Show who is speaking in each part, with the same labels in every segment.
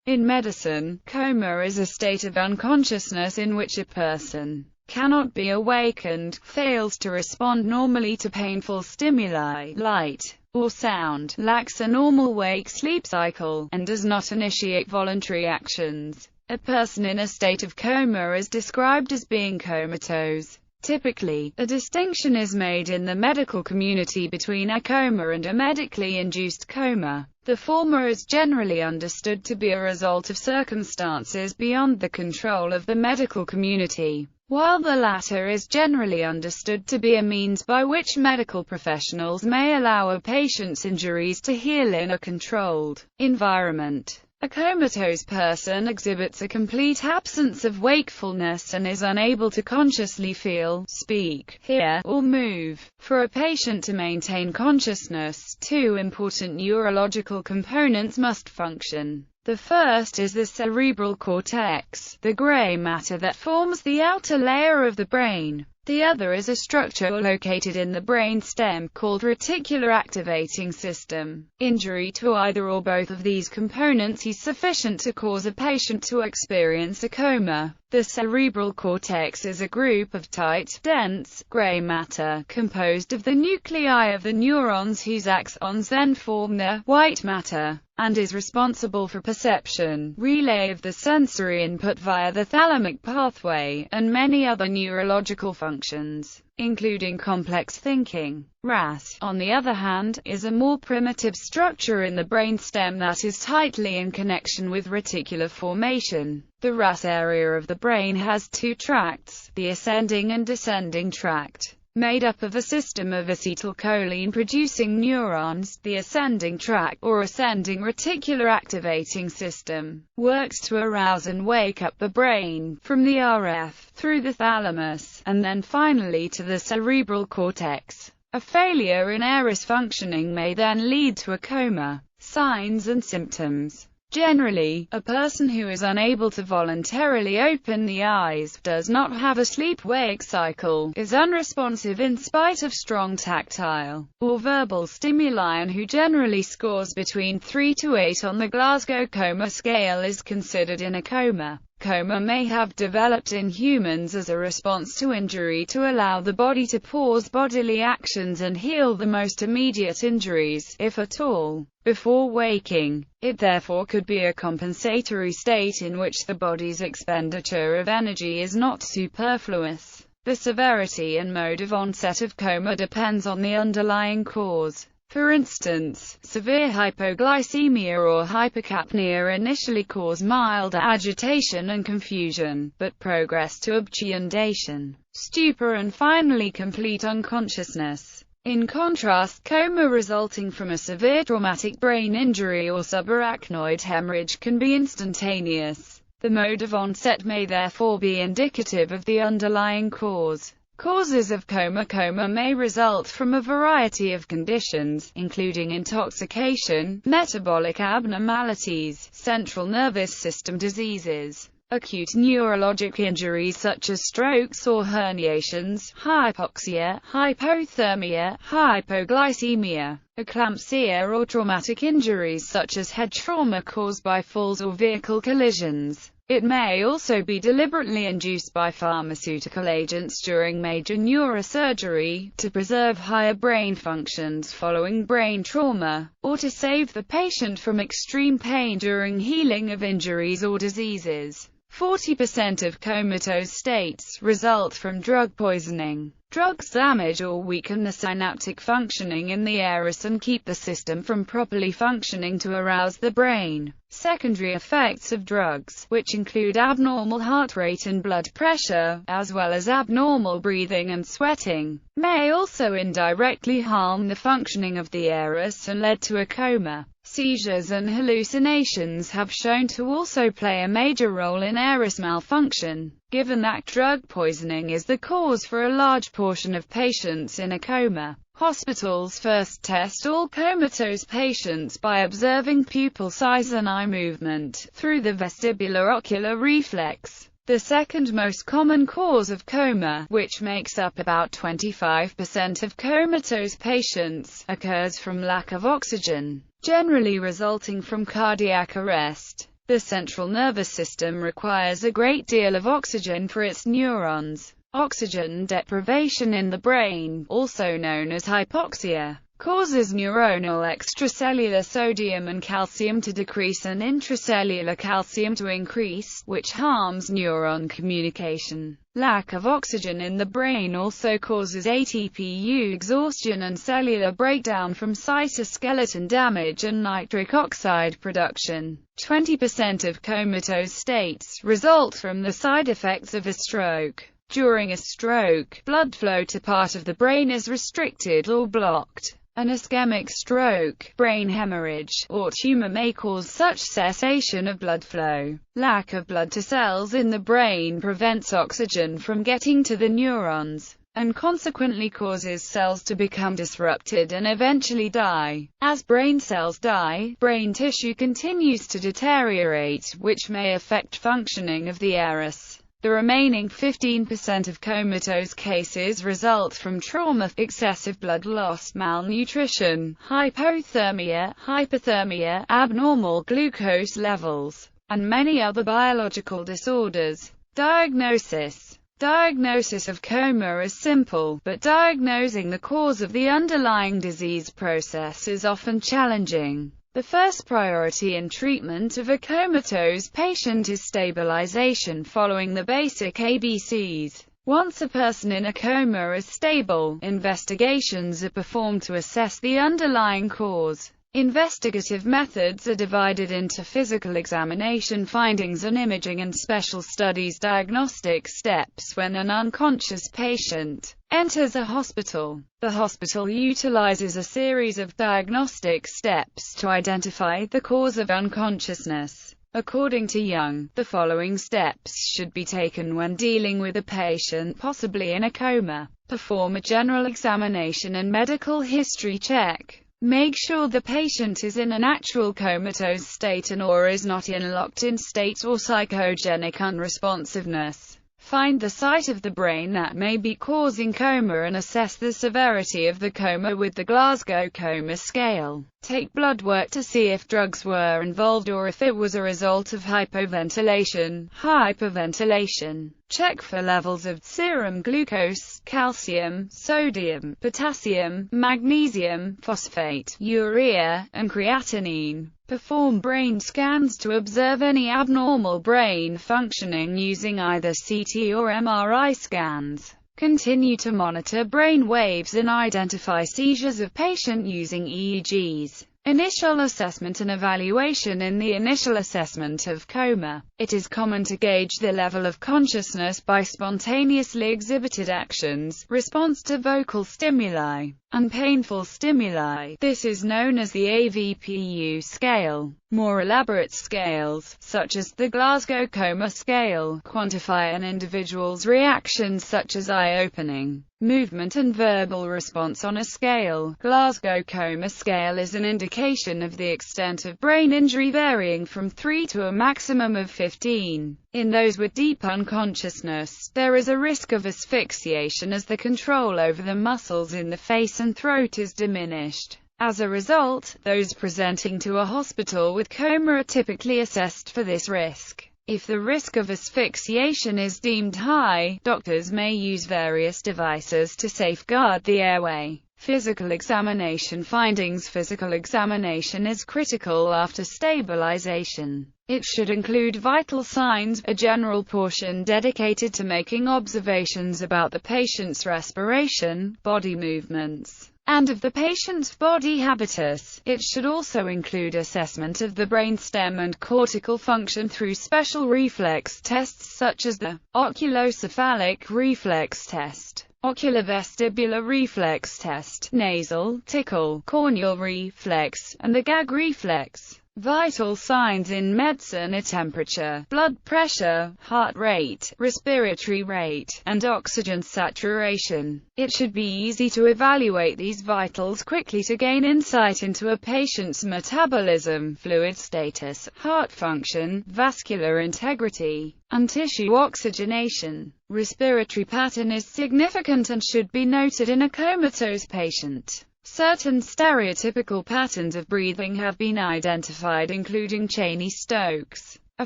Speaker 1: In medicine, coma is a state of unconsciousness in which a person cannot be awakened, fails to respond normally to painful stimuli, light, or sound, lacks a normal wake-sleep cycle, and does not initiate voluntary actions. A person in a state of coma is described as being comatose. Typically, a distinction is made in the medical community between a coma and a medically induced coma. The former is generally understood to be a result of circumstances beyond the control of the medical community, while the latter is generally understood to be a means by which medical professionals may allow a patient's injuries to heal in a controlled environment. A comatose person exhibits a complete absence of wakefulness and is unable to consciously feel, speak, hear, or move. For a patient to maintain consciousness, two important neurological components must function. The first is the cerebral cortex, the gray matter that forms the outer layer of the brain. The other is a structure located in the brain stem called reticular activating system. Injury to either or both of these components is sufficient to cause a patient to experience a coma. The cerebral cortex is a group of tight, dense, gray matter, composed of the nuclei of the neurons whose axons then form the white matter, and is responsible for perception, relay of the sensory input via the thalamic pathway, and many other neurological functions, including complex thinking. RAS, on the other hand, is a more primitive structure in the brainstem that is tightly in connection with reticular formation. The RAS area of the brain has two tracts, the ascending and descending tract, made up of a system of acetylcholine-producing neurons. The ascending tract, or ascending reticular activating system, works to arouse and wake up the brain, from the RF, through the thalamus, and then finally to the cerebral cortex. A failure in ARIS functioning may then lead to a coma. Signs and symptoms. Generally, a person who is unable to voluntarily open the eyes, does not have a sleep-wake cycle, is unresponsive in spite of strong tactile or verbal stimuli, and who generally scores between 3 to 8 on the Glasgow Coma scale is considered in a coma. Coma may have developed in humans as a response to injury to allow the body to pause bodily actions and heal the most immediate injuries, if at all, before waking. It therefore could be a compensatory state in which the body's expenditure of energy is not superfluous. The severity and mode of onset of coma depends on the underlying cause. For instance, severe hypoglycemia or hypercapnia initially cause mild agitation and confusion, but progress to obtundation, stupor and finally complete unconsciousness. In contrast, coma resulting from a severe traumatic brain injury or subarachnoid hemorrhage can be instantaneous. The mode of onset may therefore be indicative of the underlying cause. Causes of coma. Coma may result from a variety of conditions, including intoxication, metabolic abnormalities, central nervous system diseases, acute neurologic injuries such as strokes or herniations, hypoxia, hypothermia, hypoglycemia, eclampsia, or traumatic injuries such as head trauma caused by falls or vehicle collisions. It may also be deliberately induced by pharmaceutical agents during major neurosurgery, to preserve higher brain functions following brain trauma, or to save the patient from extreme pain during healing of injuries or diseases. 40% of comatose states result from drug poisoning. Drugs damage or weaken the synaptic functioning in the iris and keep the system from properly functioning to arouse the brain. Secondary effects of drugs, which include abnormal heart rate and blood pressure, as well as abnormal breathing and sweating, may also indirectly harm the functioning of the iris and lead to a coma. Seizures and hallucinations have shown to also play a major role in iris malfunction, given that drug poisoning is the cause for a large portion of patients in a coma. Hospitals first test all comatose patients by observing pupil size and eye movement, through the vestibular-ocular reflex. The second most common cause of coma, which makes up about 25% of comatose patients, occurs from lack of oxygen, generally resulting from cardiac arrest. The central nervous system requires a great deal of oxygen for its neurons. Oxygen deprivation in the brain, also known as hypoxia, causes neuronal extracellular sodium and calcium to decrease and intracellular calcium to increase, which harms neuron communication. Lack of oxygen in the brain also causes ATP exhaustion and cellular breakdown from cytoskeleton damage and nitric oxide production. 20% of comatose states result from the side effects of a stroke. During a stroke, blood flow to part of the brain is restricted or blocked. An ischemic stroke, brain hemorrhage, or tumor may cause such cessation of blood flow. Lack of blood to cells in the brain prevents oxygen from getting to the neurons, and consequently causes cells to become disrupted and eventually die. As brain cells die, brain tissue continues to deteriorate, which may affect functioning of the iris. The remaining 15% of comatose cases result from trauma, excessive blood loss, malnutrition, hypothermia, hypothermia, abnormal glucose levels, and many other biological disorders. Diagnosis. Diagnosis of coma is simple, but diagnosing the cause of the underlying disease process is often challenging. The first priority in treatment of a comatose patient is stabilization following the basic ABCs. Once a person in a coma is stable, investigations are performed to assess the underlying cause. Investigative methods are divided into physical examination findings and imaging and special studies. Diagnostic steps. When an unconscious patient enters a hospital, the hospital utilizes a series of diagnostic steps to identify the cause of unconsciousness. According to Young, the following steps should be taken when dealing with a patient possibly in a coma. Perform a general examination and medical history check. Make sure the patient is in an actual comatose state and/or is not in locked-in state or psychogenic unresponsiveness. Find the site of the brain that may be causing coma and assess the severity of the coma with the Glasgow Coma Scale. Take blood work to see if drugs were involved or if it was a result of hypoventilation. Hyperventilation. Check for levels of serum glucose, calcium, sodium, potassium, magnesium, phosphate, urea, and creatinine. Perform brain scans to observe any abnormal brain functioning using either CT or MRI scans. Continue to monitor brain waves and identify seizures of patient using EEGs. Initial assessment and evaluation. In the initial assessment of coma, it is common to gauge the level of consciousness by spontaneously exhibited actions, response to vocal stimuli, and painful stimuli. This is known as the AVPU scale. More elaborate scales, such as the Glasgow Coma Scale, quantify an individual's reactions such as eye-opening, movement and verbal response on a scale. Glasgow Coma Scale is an indication of the extent of brain injury varying from 3 to a maximum of 15. In those with deep unconsciousness, there is a risk of asphyxiation as the control over the muscles in the face and throat is diminished. As a result, those presenting to a hospital with coma are typically assessed for this risk. If the risk of asphyxiation is deemed high, doctors may use various devices to safeguard the airway. Physical examination findings. Physical examination is critical after stabilization. It should include vital signs, a general portion dedicated to making observations about the patient's respiration, body movements, and of the patient's body habitus. It should also include assessment of the brainstem and cortical function through special reflex tests such as the oculocephalic reflex test, ocular vestibular reflex test, nasal, tickle, corneal reflex, and the gag reflex. Vital signs in medicine are temperature, blood pressure, heart rate, respiratory rate, and oxygen saturation. It should be easy to evaluate these vitals quickly to gain insight into a patient's metabolism, fluid status, heart function, vascular integrity, and tissue oxygenation. Respiratory pattern is significant and should be noted in a comatose patient. Certain stereotypical patterns of breathing have been identified, including Cheney-Stokes, a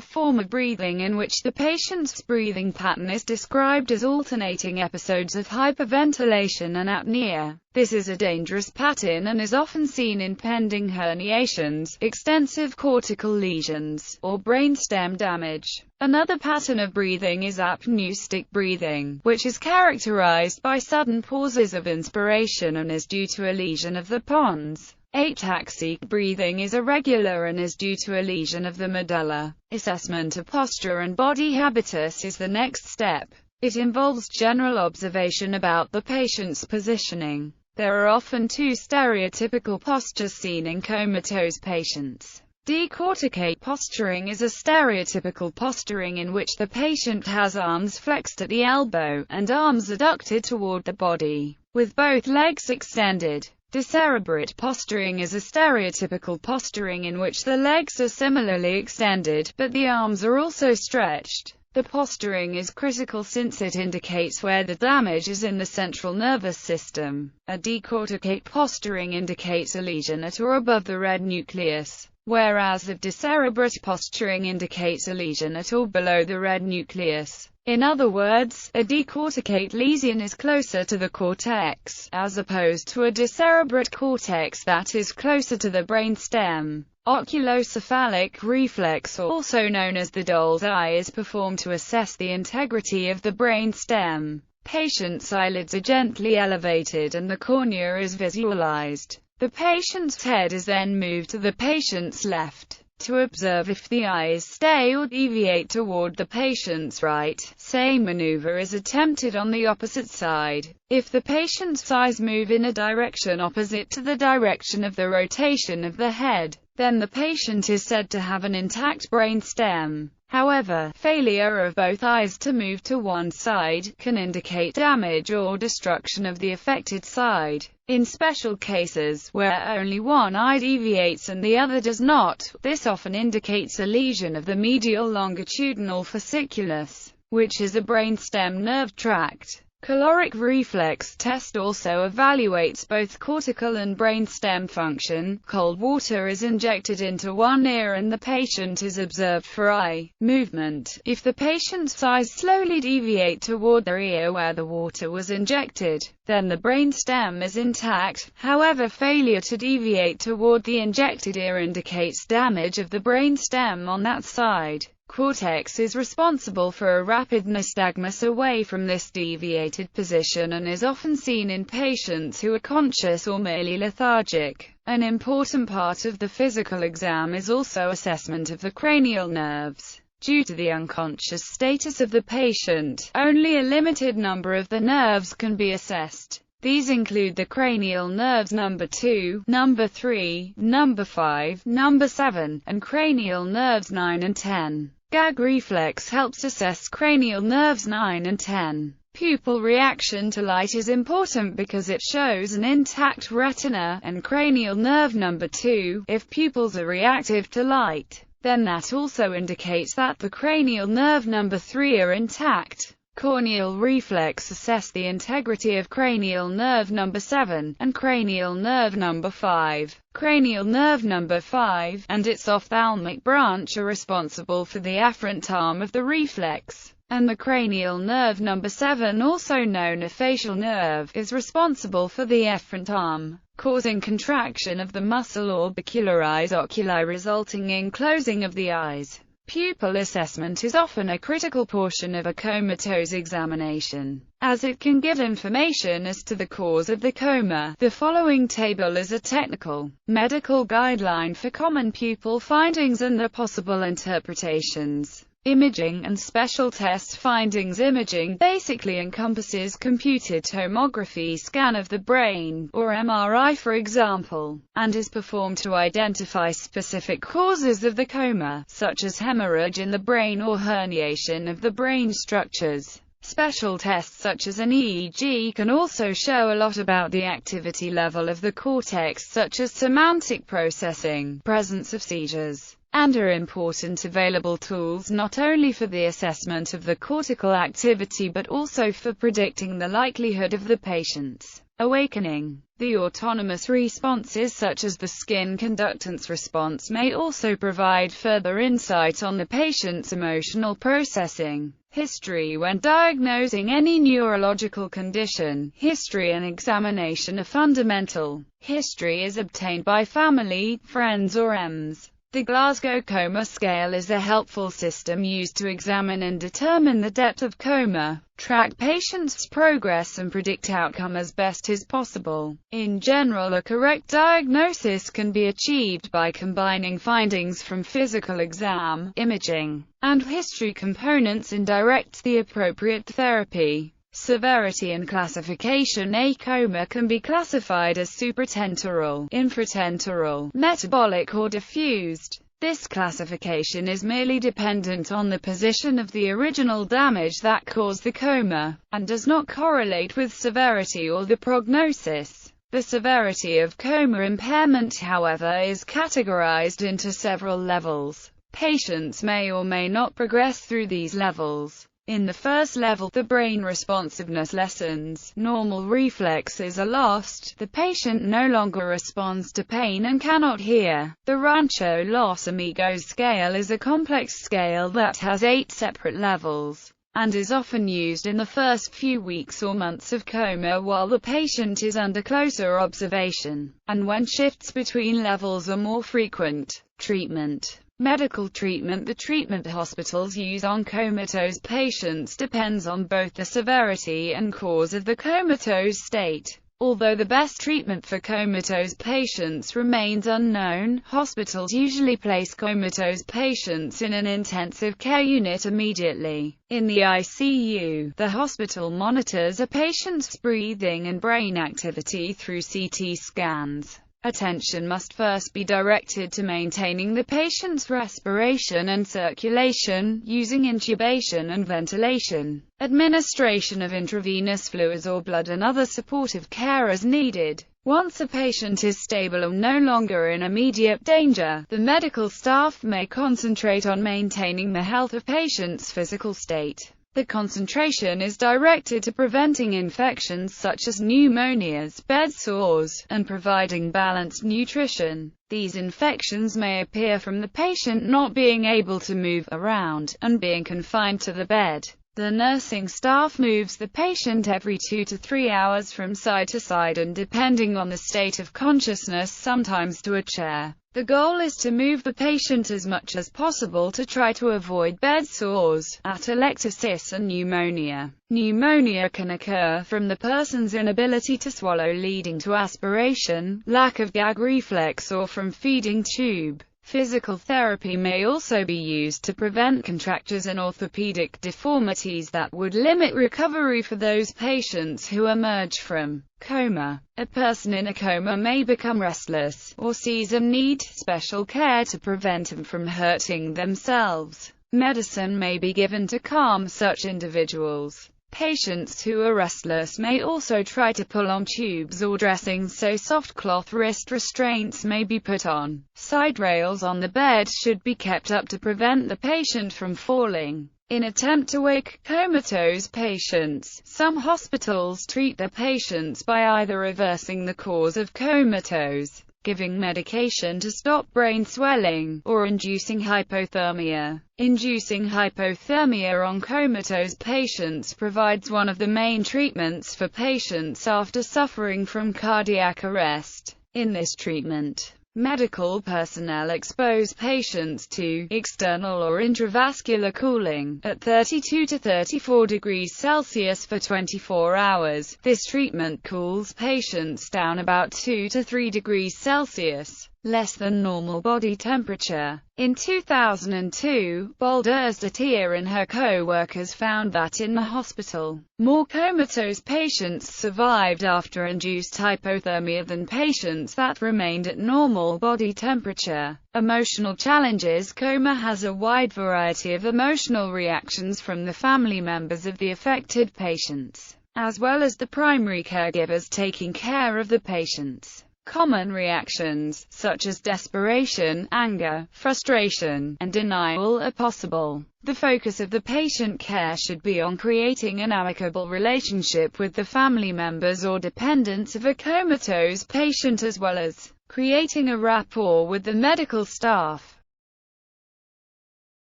Speaker 1: form of breathing in which the patient's breathing pattern is described as alternating episodes of hyperventilation and apnea. This is a dangerous pattern and is often seen in pending herniations, extensive cortical lesions, or brainstem damage. Another pattern of breathing is apneustic breathing, which is characterized by sudden pauses of inspiration and is due to a lesion of the pons. Ataxic breathing is irregular and is due to a lesion of the medulla. Assessment of posture and body habitus is the next step. It involves general observation about the patient's positioning. There are often two stereotypical postures seen in comatose patients. Decorticate posturing is a stereotypical posturing in which the patient has arms flexed at the elbow, and arms adducted toward the body, with both legs extended. Decerebrate posturing is a stereotypical posturing in which the legs are similarly extended, but the arms are also stretched. The posturing is critical since it indicates where the damage is in the central nervous system. A decorticate posturing indicates a lesion at or above the red nucleus, whereas a decerebrate posturing indicates a lesion at or below the red nucleus. In other words, a decorticate lesion is closer to the cortex, as opposed to a decerebrate cortex that is closer to the brainstem. Oculocephalic reflex, also known as the doll's eye, is performed to assess the integrity of the brainstem. Patient's eyelids are gently elevated and the cornea is visualized. The patient's head is then moved to the patient's left to observe if the eyes stay or deviate toward the patient's right. Same maneuver is attempted on the opposite side. If the patient's eyes move in a direction opposite to the direction of the rotation of the head, then the patient is said to have an intact brainstem. However, failure of both eyes to move to one side can indicate damage or destruction of the affected side. In special cases, where only one eye deviates and the other does not, this often indicates a lesion of the medial longitudinal fasciculus, which is a brainstem nerve tract. Caloric reflex test also evaluates both cortical and brainstem function. Cold water is injected into one ear and the patient is observed for eye movement. If the patient's eyes slowly deviate toward the ear where the water was injected, then the brainstem is intact. However, failure to deviate toward the injected ear indicates damage of the brainstem on that side. Cortex is responsible for a rapid nystagmus away from this deviated position and is often seen in patients who are conscious or merely lethargic. An important part of the physical exam is also assessment of the cranial nerves. Due to the unconscious status of the patient, only a limited number of the nerves can be assessed. These include the cranial nerves number 2, number 3, number 5, number 7, and cranial nerves 9 and 10. Gag reflex helps assess cranial nerves 9 and 10. Pupil reaction to light is important because it shows an intact retina and cranial nerve number 2. If pupils are reactive to light, then that also indicates that the cranial nerve number 3 are intact. Corneal reflex assess the integrity of cranial nerve number 7, and cranial nerve number 5. Cranial nerve number 5, and its ophthalmic branch are responsible for the afferent arm of the reflex, and the cranial nerve number 7, also known as facial nerve, is responsible for the efferent arm, causing contraction of the muscle orbicularis oculi resulting in closing of the eyes. Pupil assessment is often a critical portion of a comatose examination, as it can give information as to the cause of the coma. The following table is a technical, medical guideline for common pupil findings and their possible interpretations. Imaging and special test findings. Imaging basically encompasses computed tomography scan of the brain, or MRI for example, and is performed to identify specific causes of the coma, such as hemorrhage in the brain or herniation of the brain structures. Special tests such as an EEG can also show a lot about the activity level of the cortex, such as semantic processing, presence of seizures, and are important available tools not only for the assessment of the cortical activity but also for predicting the likelihood of the patient's awakening. The autonomous responses such as the skin conductance response may also provide further insight on the patient's emotional processing. History. When diagnosing any neurological condition, history and examination are fundamental. History is obtained by family, friends or EMS. The Glasgow Coma Scale is a helpful system used to examine and determine the depth of coma, track patients' progress and predict outcome as best as possible. In general, a correct diagnosis can be achieved by combining findings from physical exam, imaging, and history components and direct the appropriate therapy. Severity and classification. A coma can be classified as supratentoral, infratentoral, metabolic or diffused. This classification is merely dependent on the position of the original damage that caused the coma, and does not correlate with severity or the prognosis. The severity of coma impairment, however, is categorized into several levels. Patients may or may not progress through these levels. In the first level, the brain responsiveness lessens, normal reflexes are lost, the patient no longer responds to pain and cannot hear. The Rancho Los Amigos scale is a complex scale that has 8 separate levels, and is often used in the first few weeks or months of coma while the patient is under closer observation, and when shifts between levels are more frequent. Treatment. Medical treatment. The treatment hospitals use on comatose patients depends on both the severity and cause of the comatose state. Although the best treatment for comatose patients remains unknown, hospitals usually place comatose patients in an intensive care unit immediately. In the ICU, the hospital monitors a patient's breathing and brain activity through CT scans. Attention must first be directed to maintaining the patient's respiration and circulation, using intubation and ventilation, administration of intravenous fluids or blood and other supportive care as needed. Once a patient is stable and no longer in immediate danger, the medical staff may concentrate on maintaining the health of patient's physical state. The concentration is directed to preventing infections such as pneumonias, bed sores, and providing balanced nutrition. These infections may appear from the patient not being able to move around, and being confined to the bed. The nursing staff moves the patient every 2 to 3 hours from side to side and depending on the state of consciousness sometimes to a chair. The goal is to move the patient as much as possible to try to avoid bed sores, atelectasis and pneumonia. Pneumonia can occur from the person's inability to swallow leading to aspiration, lack of gag reflex or from feeding tube. Physical therapy may also be used to prevent contractures and orthopedic deformities that would limit recovery for those patients who emerge from coma. A person in a coma may become restless, or sees a need special care to prevent them from hurting themselves. Medicine may be given to calm such individuals. Patients who are restless may also try to pull on tubes or dressings, so soft cloth wrist restraints may be put on. Side rails on the bed should be kept up to prevent the patient from falling. In attempt to wake comatose patients, some hospitals treat their patients by either reversing the cause of comatose, giving medication to stop brain swelling, or inducing hypothermia. Inducing hypothermia on comatose patients provides one of the main treatments for patients after suffering from cardiac arrest. In this treatment, medical personnel expose patients to external or intravascular cooling at 32 to 34 degrees Celsius for 24 hours. This treatment cools patients down about 2 to 3 degrees Celsius, less than normal body temperature. In 2002, Baldersdottir and her co-workers found that in the hospital, more comatose patients survived after induced hypothermia than patients that remained at normal body temperature. Emotional challenges. Coma has a wide variety of emotional reactions from the family members of the affected patients, as well as the primary caregivers taking care of the patients. Common reactions, such as desperation, anger, frustration, and denial are possible. The focus of the patient care should be on creating an amicable relationship with the family members or dependents of a comatose patient, as well as creating a rapport with the medical staff.